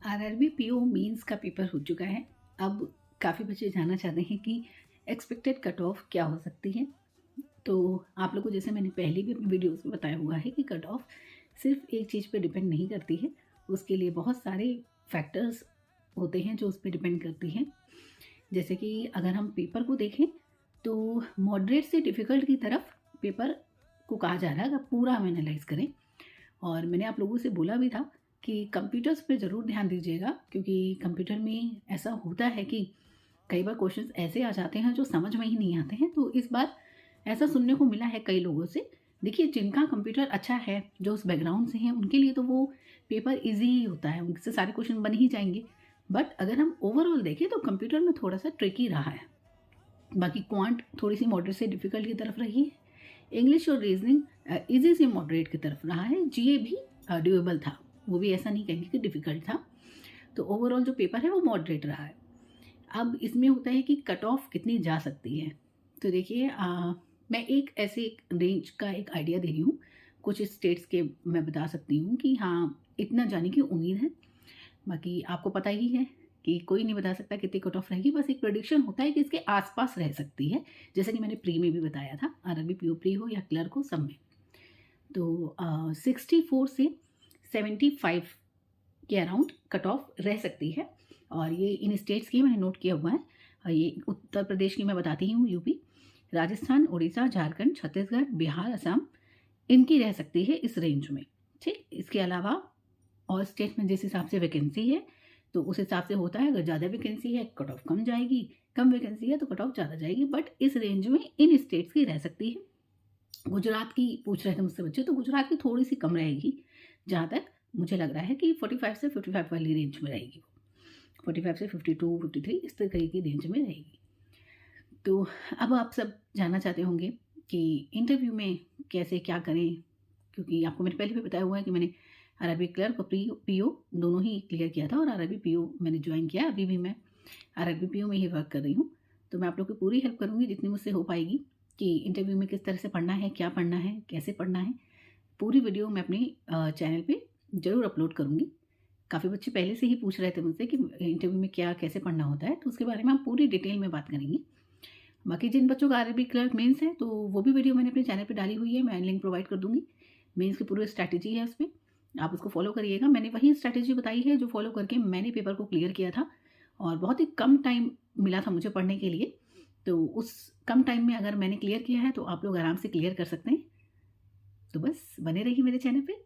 RRB PO mains का paper हो चुका है। अब काफ़ी बच्चे जानना चाहते हैं कि एक्सपेक्टेड कट ऑफ क्या हो सकती है। तो आप लोगों को जैसे मैंने पहले भी अपनी वीडियोस में बताया हुआ है कि कट ऑफ सिर्फ एक चीज़ पे डिपेंड नहीं करती है, उसके लिए बहुत सारे फैक्टर्स होते हैं जो उस पर डिपेंड करती हैं। जैसे कि अगर हम पेपर को देखें तो मॉडरेट से डिफ़िकल्ट की तरफ पेपर को कहा जा रहा है, अगर पूरा हम एनालाइज करें। और मैंने आप लोगों से बोला भी था कि कंप्यूटर्स पे ज़रूर ध्यान दीजिएगा, क्योंकि कंप्यूटर में ऐसा होता है कि कई बार क्वेश्चंस ऐसे आ जाते हैं जो समझ में ही नहीं आते हैं। तो इस बार ऐसा सुनने को मिला है कई लोगों से। देखिए, जिनका कंप्यूटर अच्छा है, जो उस बैकग्राउंड से हैं, उनके लिए तो वो पेपर ईजी ही होता है, उनसे सारे क्वेश्चन बन ही जाएंगे। बट अगर हम ओवरऑल देखें तो कंप्यूटर में थोड़ा सा ट्रिकी रहा है। बाकी क्वांट थोड़ी सी मॉडरेट से डिफ़िकल्ट की तरफ रही है। इंग्लिश और रीजनिंग इजी से मॉडरेट की तरफ रहा है। जीए भी ड्यूएबल था, वो भी ऐसा नहीं कहेंगे कि डिफ़िकल्ट था। तो ओवरऑल जो पेपर है वो मॉडरेट रहा है। अब इसमें होता है कि कट ऑफ कितनी जा सकती है। तो देखिए, मैं एक ऐसे एक रेंज का एक आइडिया दे रही हूँ। कुछ स्टेट्स के मैं बता सकती हूँ कि हाँ, इतना जाने की उम्मीद है। बाकी आपको पता ही है कि कोई नहीं बता सकता कितनी कट ऑफ रहेगी, बस एक प्रेडिक्शन होता है कि इसके आसपास रह सकती है। जैसे कि मैंने प्री में भी बताया था, आरआरबी पीओ प्री हो या क्लर्क हो, सब में। तो 64 से 75 के अराउंड कट ऑफ रह सकती है। और ये इन स्टेट्स की मैंने नोट किया हुआ है। ये उत्तर प्रदेश की मैं बताती हूँ, यूपी, राजस्थान, उड़ीसा, झारखंड, छत्तीसगढ़, बिहार, असम, इनकी रह सकती है इस रेंज में। ठीक, इसके अलावा और स्टेट में जिस हिसाब से वैकेंसी है तो उस हिसाब से होता है। अगर ज़्यादा वैकेंसी है कट ऑफ कम जाएगी, कम वैकेंसी है तो कट ऑफ ज़्यादा जाएगी। बट इस रेंज में इन स्टेट्स की रह सकती है। गुजरात की पूछ रहे थे मुझसे बच्चे, तो गुजरात की थोड़ी सी कम रहेगी, जहाँ तक मुझे लग रहा है कि 45 से 55 वाली रेंज में रहेगी। 45 से 52, 53 इस तरह की रेंज में रहेगी। तो अब आप सब जानना चाहते होंगे कि इंटरव्यू में कैसे क्या करें, क्योंकि आपको मैंने पहले भी बताया हुआ है कि मैंने आरआरबी क्लर्क और पीओ दोनों ही क्लियर किया था, और आरआरबी पीओ मैंने ज्वाइन किया। अभी भी मैं आरआरबी पीओ में ही वर्क कर रही हूँ। तो मैं आप लोग की पूरी हेल्प करूँगी जितनी मुझसे हो पाएगी कि इंटरव्यू में किस तरह से पढ़ना है, क्या पढ़ना है, कैसे पढ़ना है। पूरी वीडियो मैं अपनी चैनल पे ज़रूर अपलोड करूँगी। काफ़ी बच्चे पहले से ही पूछ रहे थे मुझसे कि इंटरव्यू में क्या कैसे पढ़ना होता है, तो उसके बारे में हम पूरी डिटेल में बात करेंगे। बाकी जिन बच्चों का आरआरबी क्लर्क मेंस है तो वो भी वीडियो मैंने अपने चैनल पे डाली हुई है, मैं लिंक प्रोवाइड कर दूँगी। मेंस की पूरी स्ट्रैटेजी है उसमें, आप उसको फॉलो करिएगा। मैंने वही स्ट्रैटेजी बताई है जो फॉलो करके मैंने पेपर को क्लियर किया था, और बहुत ही कम टाइम मिला था मुझे पढ़ने के लिए। तो उस कम टाइम में अगर मैंने क्लियर किया है तो आप लोग आराम से क्लियर कर सकते हैं। तो बस बने रहिए मेरे चैनल पे।